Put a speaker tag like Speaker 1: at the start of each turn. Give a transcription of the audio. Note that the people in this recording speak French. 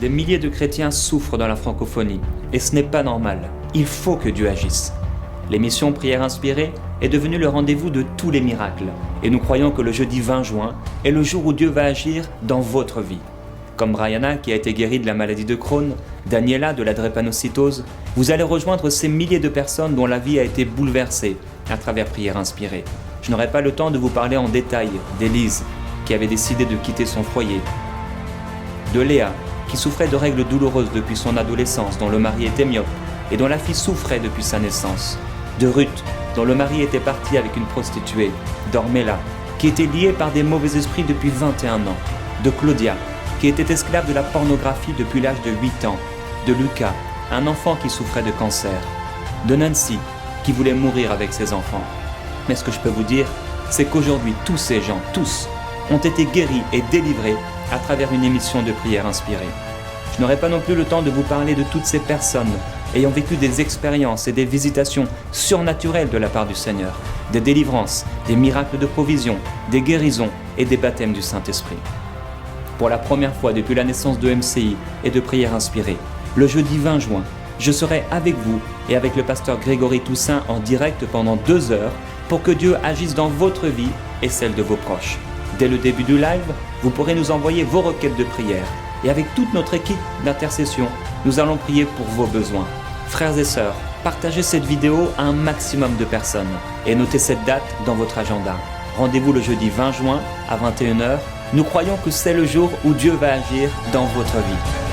Speaker 1: des milliers de chrétiens souffrent dans la francophonie, et ce n'est pas normal. Il faut que Dieu agisse. L'émission Prière inspirée est devenue le rendez-vous de tous les miracles, et nous croyons que le jeudi 20 juin est le jour où Dieu va agir dans votre vie. Comme Brianna qui a été guérie de la maladie de Crohn, Daniela de la drépanocytose, vous allez rejoindre ces milliers de personnes dont la vie a été bouleversée à travers Prière inspirée. Je n'aurai pas le temps de vous parler en détail d'Élise qui avait décidé de quitter son foyer, de Léa qui souffrait de règles douloureuses depuis son adolescence, dont le mari était myope et dont la fille souffrait depuis sa naissance, de Ruth dont le mari était parti avec une prostituée, d'Ormela qui était liée par des mauvais esprits depuis 21 ans, de Claudia qui était esclave de la pornographie depuis l'âge de 8 ans, de Lucas, un enfant qui souffrait de cancer, de Nancy qui voulait mourir avec ses enfants. Mais ce que je peux vous dire, c'est qu'aujourd'hui tous ces gens, tous, ont été guéris et délivrés à travers une émission de prière inspirée. Je n'aurai pas non plus le temps de vous parler de toutes ces personnes ayant vécu des expériences et des visitations surnaturelles de la part du Seigneur, des délivrances, des miracles de provision, des guérisons et des baptêmes du Saint-Esprit. Pour la première fois depuis la naissance de MCI et de prière inspirée, le jeudi 20 juin, je serai avec vous et avec le pasteur Grégory Toussaint en direct pendant 2 heures pour que Dieu agisse dans votre vie et celle de vos proches. Dès le début du live, vous pourrez nous envoyer vos requêtes de prière et avec toute notre équipe d'intercession, nous allons prier pour vos besoins. Frères et sœurs, partagez cette vidéo à un maximum de personnes et notez cette date dans votre agenda. Rendez-vous le jeudi 20 juin à 21 h. Nous croyons que c'est le jour où Dieu va agir dans votre vie.